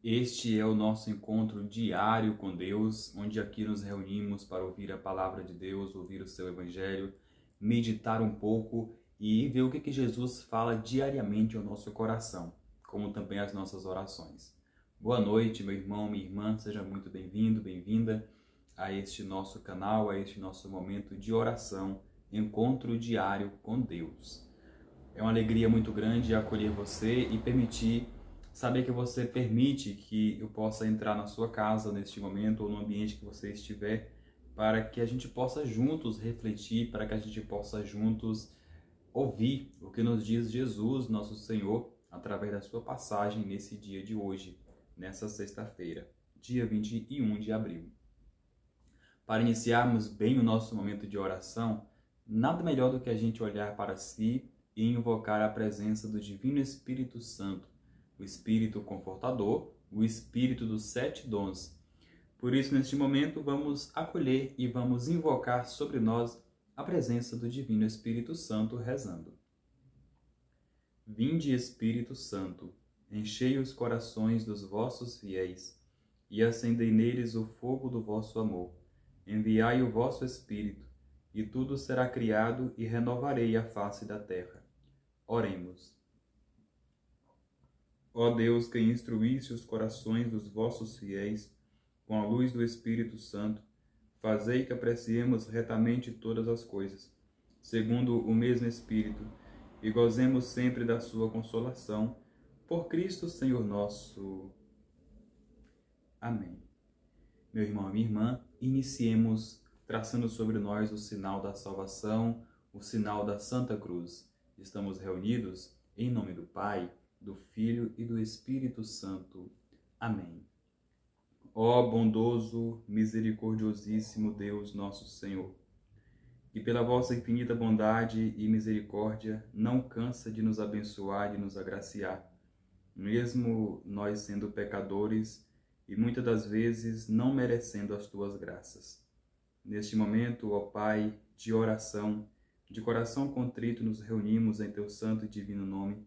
Este é o nosso encontro diário com Deus, onde aqui nos reunimos para ouvir a palavra de Deus, ouvir o seu evangelho, meditar um pouco e ver o que Jesus fala diariamente ao nosso coração, como também as nossas orações. Boa noite, meu irmão, minha irmã, seja muito bem-vindo, bem-vinda a este nosso canal, a este nosso momento de oração, encontro diário com Deus. É uma alegria muito grande acolher você e saber que você permite que eu possa entrar na sua casa neste momento ou no ambiente que você estiver, para que a gente possa juntos refletir, para que a gente possa juntos ouvir o que nos diz Jesus, nosso Senhor, através da sua passagem nesse dia de hoje, nessa sexta-feira, dia 21 de abril. Para iniciarmos bem o nosso momento de oração, nada melhor do que a gente olhar para si e invocar a presença do Divino Espírito Santo, o Espírito Confortador, o Espírito dos 7 dons. Por isso, neste momento, vamos acolher e vamos invocar sobre nós a presença do Divino Espírito Santo, rezando. Vinde, Espírito Santo, enchei os corações dos vossos fiéis e acendei neles o fogo do vosso amor. Enviai o vosso Espírito, e tudo será criado e renovarei a face da terra. Oremos. Ó Deus, que instruísse os corações dos vossos fiéis com a luz do Espírito Santo, fazei que apreciemos retamente todas as coisas, segundo o mesmo Espírito, e gozemos sempre da sua consolação, por Cristo Senhor nosso. Amém. Meu irmão e minha irmã, iniciemos traçando sobre nós o sinal da salvação, o sinal da Santa Cruz. Estamos reunidos em nome do Pai, do Filho e do Espírito Santo. Amém. Ó bondoso, misericordiosíssimo Deus nosso Senhor, que pela vossa infinita bondade e misericórdia não cansa de nos abençoar, de nos agraciar, mesmo nós sendo pecadores e muitas das vezes não merecendo as tuas graças. Neste momento, ó Pai, de oração, de coração contrito, nos reunimos em teu santo e divino nome,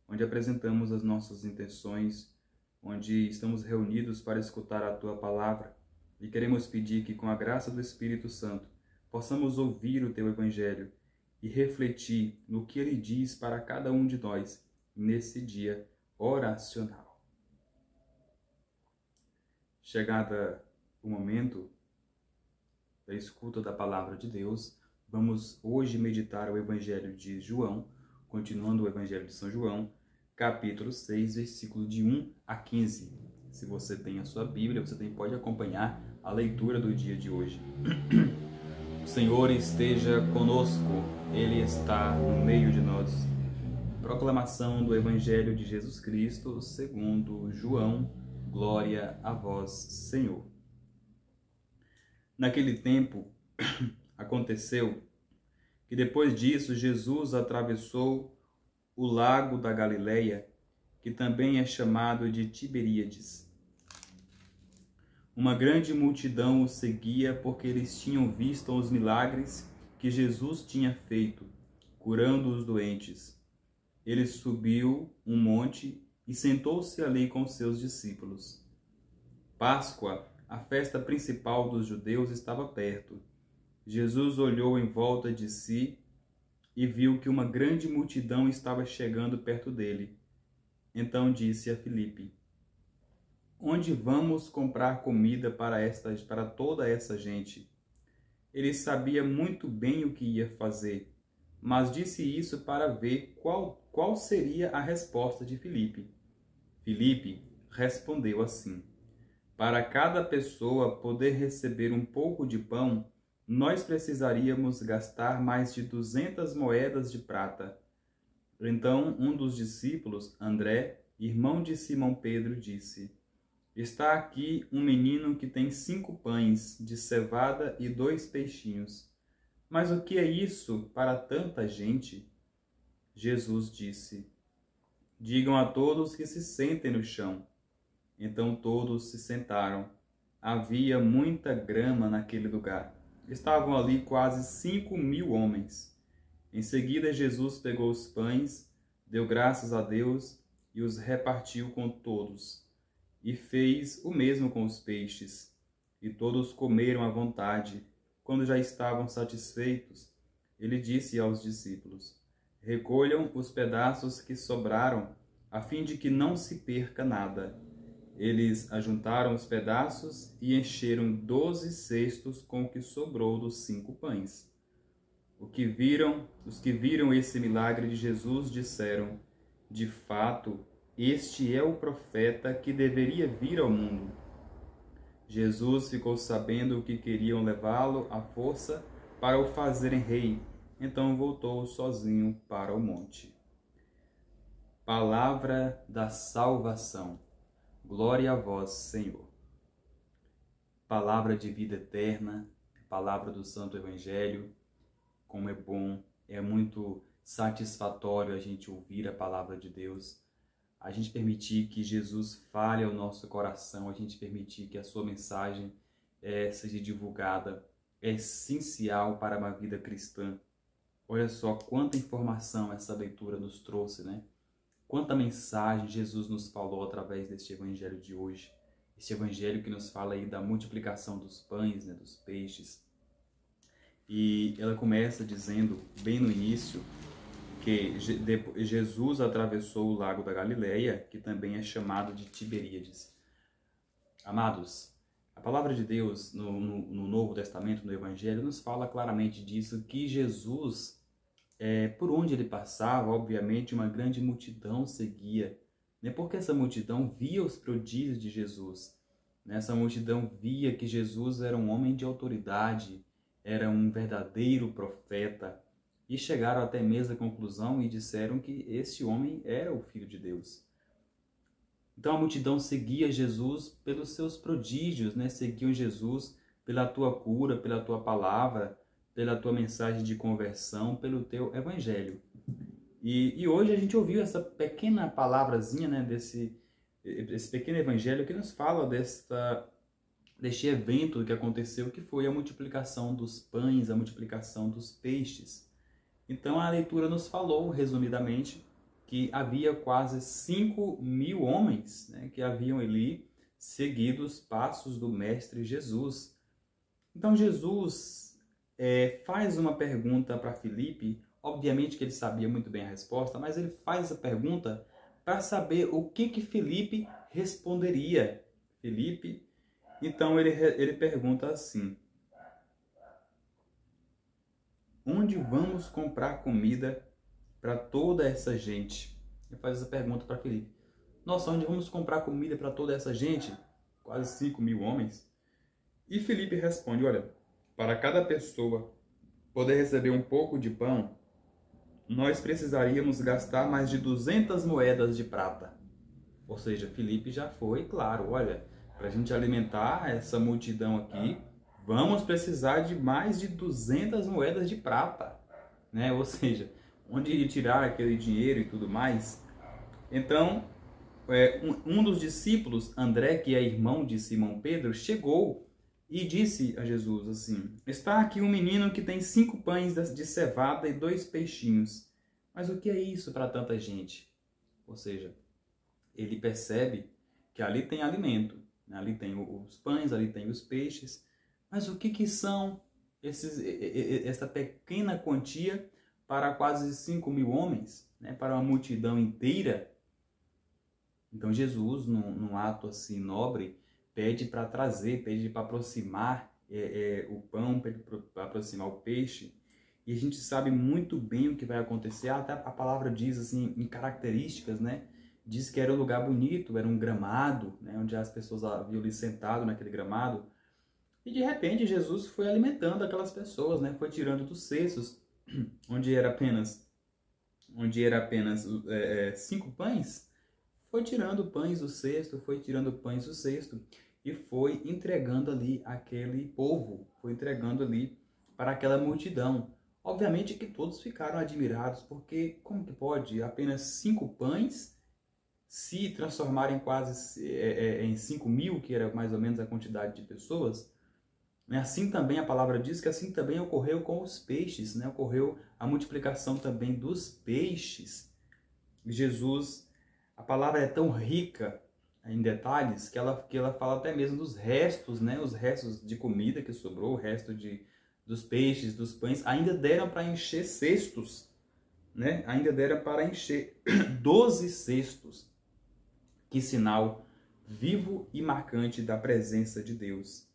onde apresentamos as nossas intenções, onde estamos reunidos para escutar a tua palavra e queremos pedir que, com a graça do Espírito Santo, possamos ouvir o teu evangelho e refletir no que ele diz para cada um de nós nesse dia oracional. Chegada o momento da escuta da palavra de Deus, vamos hoje meditar o Evangelho de João, continuando o Evangelho de São João, capítulo 6, versículo de 1 a 15. Se você tem a sua Bíblia, você também pode acompanhar a leitura do dia de hoje. O Senhor esteja conosco, Ele está no meio de nós. Proclamação do Evangelho de Jesus Cristo, segundo João. Glória a vós, Senhor. Naquele tempo, aconteceu que depois disso Jesus atravessou o lago da Galileia, que também é chamado de Tiberíades. Uma grande multidão o seguia porque eles tinham visto os milagres que Jesus tinha feito, curando os doentes. Ele subiu um monte e sentou-se ali com seus discípulos. Páscoa, a festa principal dos judeus, estava perto. Jesus olhou em volta de si e viu que uma grande multidão estava chegando perto dele. Então disse a Filipe: Onde vamos comprar comida para toda essa gente? Ele sabia muito bem o que ia fazer, mas disse isso para ver qual seria a resposta de Filipe. Filipe respondeu assim: Para cada pessoa poder receber um pouco de pão, nós precisaríamos gastar mais de 200 moedas de prata. Então um dos discípulos, André, irmão de Simão Pedro, disse: Está aqui um menino que tem 5 pães de cevada e 2 peixinhos. Mas o que é isso para tanta gente? Jesus disse: Digam a todos que se sentem no chão. Então todos se sentaram. Havia muita grama naquele lugar. Estavam ali quase 5.000 homens. Em seguida, Jesus pegou os pães, deu graças a Deus e os repartiu com todos. e fez o mesmo com os peixes. E todos comeram à vontade. Quando já estavam satisfeitos, ele disse aos discípulos: recolham os pedaços que sobraram, a fim de que não se perca nada. Eles ajuntaram os pedaços e encheram 12 cestos com o que sobrou dos 5 pães. Os que viram esse milagre de Jesus disseram: de fato, este é o profeta que deveria vir ao mundo. Jesus ficou sabendo que queriam levá-lo à força para o fazerem rei, então voltou sozinho para o monte. Palavra da salvação. Glória a vós, Senhor. Palavra de vida eterna, palavra do Santo Evangelho. Como é bom, é muito satisfatório a gente ouvir a palavra de Deus, a gente permitir que Jesus fale ao nosso coração, a gente permitir que a sua mensagem seja divulgada, é essencial para uma vida cristã. Olha só quanta informação essa leitura nos trouxe, né? Quanta mensagem Jesus nos falou através deste evangelho de hoje. Este evangelho que nos fala aí da multiplicação dos pães, né, dos peixes. E ela começa dizendo, bem no início, que Jesus atravessou o lago da Galileia, que também é chamado de Tiberíades. Amados, a palavra de Deus no Novo Testamento, no Evangelho, nos fala claramente disso, que Jesus, por onde ele passava, obviamente, uma grande multidão seguia, né? Porque essa multidão via os prodígios de Jesus. Essa multidão via que Jesus era um homem de autoridade, era um verdadeiro profeta, e chegaram até mesmo à conclusão e disseram que esse homem era o Filho de Deus. Então a multidão seguia Jesus pelos seus prodígios, né? Seguiam Jesus pela tua cura, pela tua palavra, pela tua mensagem de conversão, pelo teu evangelho. E hoje a gente ouviu essa pequena palavrazinha, né? Esse pequeno evangelho que nos fala deste evento que aconteceu, que foi a multiplicação dos pães, a multiplicação dos peixes. Então a leitura nos falou, resumidamente, que havia quase 5.000 homens, né, que haviam ali seguido os passos do Mestre Jesus. Então Jesus faz uma pergunta para Filipe, obviamente que ele sabia muito bem a resposta, mas ele faz essa pergunta para saber o que Filipe responderia. Então ele pergunta assim: onde vamos comprar comida para toda essa gente? Ele faz essa pergunta para Filipe. Nossa, onde vamos comprar comida para toda essa gente? Quase 5.000 homens. E Filipe responde: olha, para cada pessoa poder receber um pouco de pão, nós precisaríamos gastar mais de 200 moedas de prata. Ou seja, Filipe já foi claro: olha, para a gente alimentar essa multidão aqui, vamos precisar de mais de 200 moedas de prata, né? Ou seja, onde tirar aquele dinheiro e tudo mais. Então, um dos discípulos, André, que é irmão de Simão Pedro, chegou e disse a Jesus assim: está aqui um menino que tem 5 pães de cevada e 2 peixinhos. Mas o que é isso para tanta gente? Ou seja, ele percebe que ali tem alimento, né? Ali tem os pães, ali tem os peixes. Mas o que são essa pequena quantia para quase 5.000 homens, né? Para uma multidão inteira? Então Jesus, num ato assim nobre, pede para trazer, pede para aproximar o pão, pede para aproximar o peixe. E a gente sabe muito bem o que vai acontecer. Até a palavra diz assim, em características, né? Diz que era um lugar bonito, era um gramado, né? Onde as pessoas haviam ali sentado naquele gramado. E de repente Jesus foi alimentando aquelas pessoas, né? Foi tirando dos cestos, onde era apenas 5 pães, foi tirando pães do cesto, e foi entregando ali aquele povo, foi entregando ali para aquela multidão. Obviamente que todos ficaram admirados, porque como que pode apenas 5 pães se transformarem quase em 5.000, que era mais ou menos a quantidade de pessoas? Assim também a palavra diz que assim também ocorreu com os peixes, né? Ocorreu a multiplicação também dos peixes. Jesus, a palavra é tão rica em detalhes, que ela fala até mesmo dos restos, né? Os restos de comida que sobrou, o resto dos peixes, dos pães, ainda deram para encher cestos, né? Ainda deram para encher 12 cestos. Que sinal vivo e marcante da presença de Deus.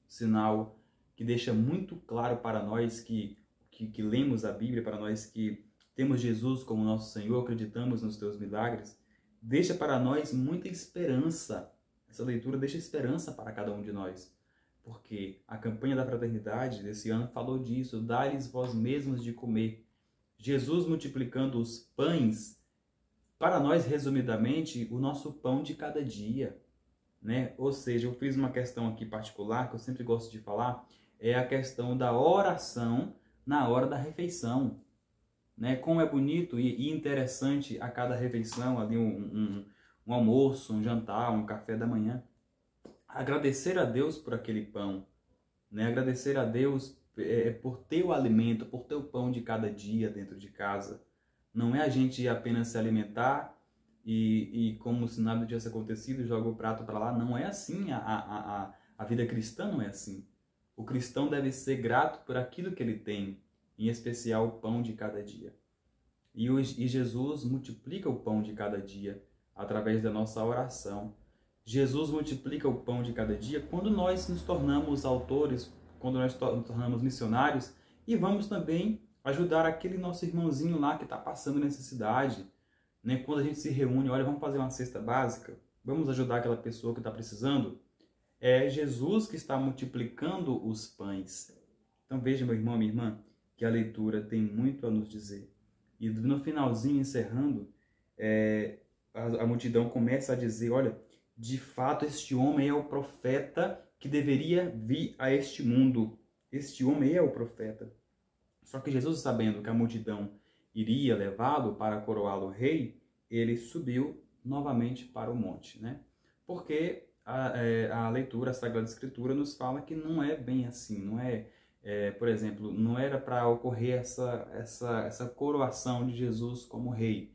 Sinal que deixa muito claro para nós que lemos a Bíblia, para nós que temos Jesus como nosso Senhor, acreditamos nos teus milagres, deixa para nós muita esperança. Essa leitura deixa esperança para cada um de nós. Porque a campanha da fraternidade desse ano falou disso, dai-lhes vós mesmos de comer. Jesus multiplicando os pães, para nós, resumidamente, o nosso pão de cada dia, né? Ou seja, eu fiz uma questão aqui particular, que eu sempre gosto de falar, é a questão da oração na hora da refeição, né? Como é bonito e interessante a cada refeição, ali um almoço, um jantar, um café da manhã, agradecer a Deus por aquele pão, né? Agradecer a Deus por ter o alimento, por ter o pão de cada dia dentro de casa. Não é a gente apenas se alimentar e como se nada tivesse acontecido, joga o prato para lá. Não é assim, a vida cristã não é assim. O cristão deve ser grato por aquilo que ele tem, em especial o pão de cada dia. E Jesus multiplica o pão de cada dia através da nossa oração. Jesus multiplica o pão de cada dia quando nós nos tornamos autores, quando nós nos tornamos missionários e vamos também ajudar aquele nosso irmãozinho lá que está passando necessidade, né? Quando a gente se reúne, olha, vamos fazer uma cesta básica, vamos ajudar aquela pessoa que está precisando. É Jesus que está multiplicando os pães. Então veja, meu irmão, minha irmã, que a leitura tem muito a nos dizer. E no finalzinho, encerrando, a multidão começa a dizer, olha, de fato este homem é o profeta que deveria vir a este mundo. Este homem é o profeta. Só que Jesus, sabendo que a multidão iria levá-lo para coroá-lo rei, ele subiu novamente para o monte, né? Porque a leitura, a Sagrada Escritura nos fala que não é bem assim, não por exemplo, não era para ocorrer essa coroação de Jesus como rei,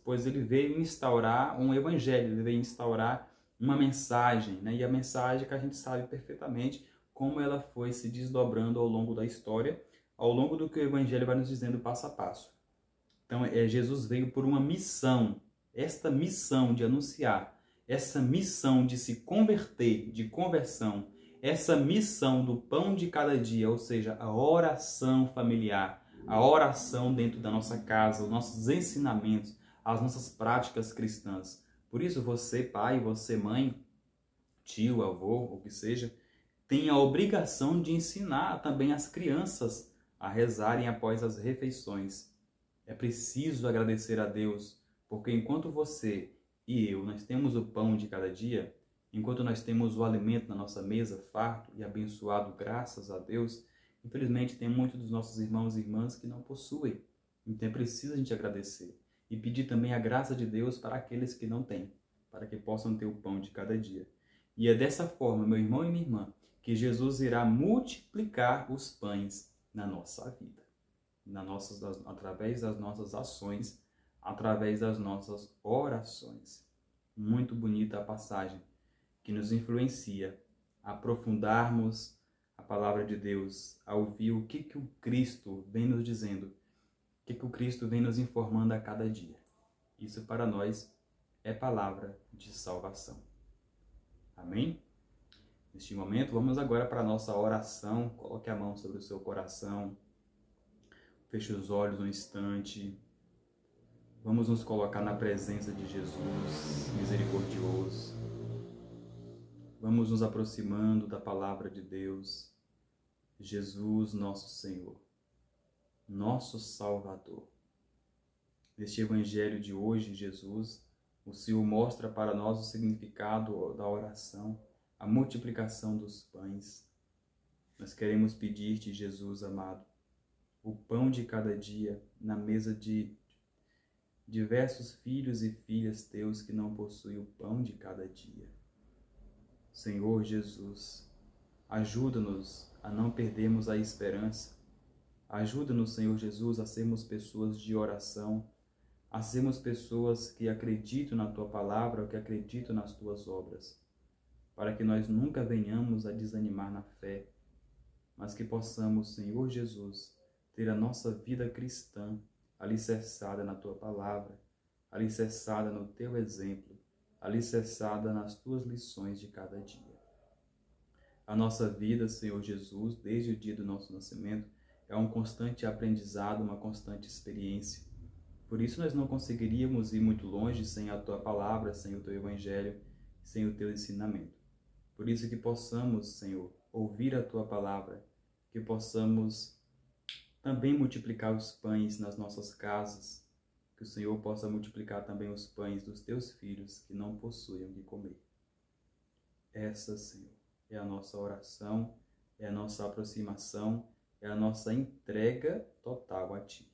pois ele veio instaurar um evangelho, ele veio instaurar uma mensagem, né? E a mensagem que a gente sabe perfeitamente como ela foi se desdobrando ao longo da história, ao longo do que o Evangelho vai nos dizendo passo a passo. Então, Jesus veio por uma missão, esta missão de anunciar, essa missão de se converter, de conversão, essa missão do pão de cada dia, ou seja, a oração familiar, a oração dentro da nossa casa, os nossos ensinamentos, as nossas práticas cristãs. Por isso, você, pai, você, mãe, tio, avô, o que seja, tem a obrigação de ensinar também as crianças a rezarem após as refeições. É preciso agradecer a Deus, porque enquanto você e eu, nós temos o pão de cada dia, enquanto nós temos o alimento na nossa mesa, farto e abençoado, graças a Deus, infelizmente tem muitos dos nossos irmãos e irmãs que não possuem. Então é preciso a gente agradecer e pedir também a graça de Deus para aqueles que não têm, para que possam ter o pão de cada dia. E é dessa forma, meu irmão e minha irmã, que Jesus irá multiplicar os pães na nossa vida, através das nossas ações, através das nossas orações. Muito bonita a passagem que nos influencia a aprofundarmos a palavra de Deus, a ouvir o que o Cristo vem nos dizendo, o que o Cristo vem nos informando a cada dia. Isso para nós é palavra de salvação. Amém? Neste momento, vamos agora para a nossa oração. Coloque a mão sobre o seu coração. Feche os olhos um instante. Vamos nos colocar na presença de Jesus, misericordioso. Vamos nos aproximando da palavra de Deus. Jesus, nosso Senhor, nosso Salvador. Neste evangelho de hoje, Jesus, o Senhor mostra para nós o significado da oração, a multiplicação dos pães. Nós queremos pedir-te, Jesus amado, o pão de cada dia na mesa de diversos filhos e filhas teus que não possuem o pão de cada dia. Senhor Jesus, ajuda-nos a não perdermos a esperança. Ajuda-nos, Senhor Jesus, a sermos pessoas de oração, a sermos pessoas que acreditam na Tua palavra, que acreditam nas Tuas obras, para que nós nunca venhamos a desanimar na fé, mas que possamos, Senhor Jesus, ter a nossa vida cristã alicerçada na Tua palavra, alicerçada no Teu exemplo, alicerçada nas Tuas lições de cada dia. A nossa vida, Senhor Jesus, desde o dia do nosso nascimento, é um constante aprendizado, uma constante experiência. Por isso nós não conseguiríamos ir muito longe sem a Tua palavra, sem o Teu Evangelho, sem o Teu ensinamento. Por isso que possamos, Senhor, ouvir a Tua palavra, que possamos também multiplicar os pães nas nossas casas, que o Senhor possa multiplicar também os pães dos Teus filhos que não possuem o que comer. Essa, Senhor, é a nossa oração, é a nossa aproximação, é a nossa entrega total a Ti.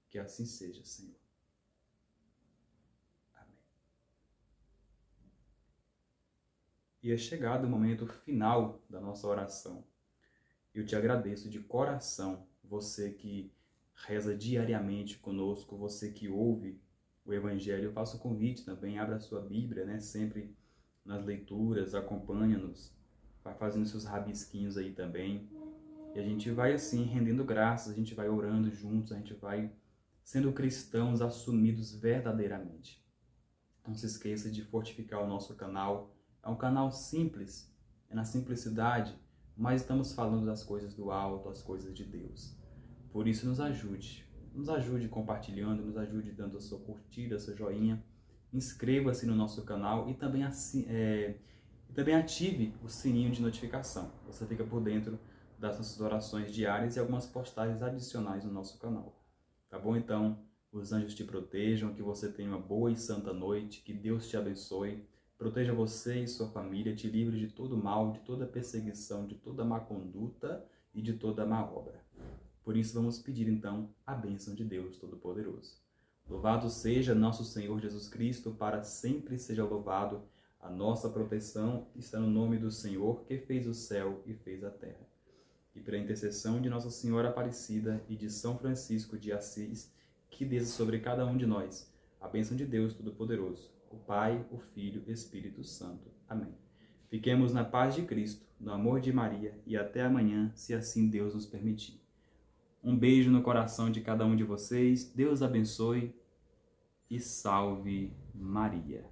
Que assim seja, Senhor. Amém. E é chegado o momento final da nossa oração. Eu te agradeço de coração, você que reza diariamente conosco, você que ouve o Evangelho. Eu faço o convite também, abra a sua Bíblia, né? Sempre nas leituras, acompanha-nos, vai fazendo seus rabisquinhos aí também. E a gente vai assim, rendendo graças, a gente vai orando juntos, a gente vai sendo cristãos assumidos verdadeiramente. Não se esqueça de fortificar o nosso canal. É um canal simples, é na simplicidade, mas estamos falando das coisas do alto, as coisas de Deus. Por isso nos ajude compartilhando, nos ajude dando a sua curtida, a sua joinha. Inscreva-se no nosso canal e também, também ative o sininho de notificação. Você fica por dentro das nossas orações diárias e algumas postagens adicionais no nosso canal. Tá bom? Então, os anjos te protejam, que você tenha uma boa e santa noite, que Deus te abençoe, proteja você e sua família, te livre de todo mal, de toda perseguição, de toda má conduta e de toda má obra. Por isso vamos pedir então a bênção de Deus Todo-Poderoso. Louvado seja nosso Senhor Jesus Cristo, para sempre seja louvado. A nossa proteção está no nome do Senhor, que fez o céu e fez a terra. E pela intercessão de Nossa Senhora Aparecida e de São Francisco de Assis, que desça sobre cada um de nós a bênção de Deus Todo-Poderoso, o Pai, o Filho e o Espírito Santo. Amém. Fiquemos na paz de Cristo, no amor de Maria e até amanhã, se assim Deus nos permitir. Um beijo no coração de cada um de vocês, Deus abençoe e salve Maria.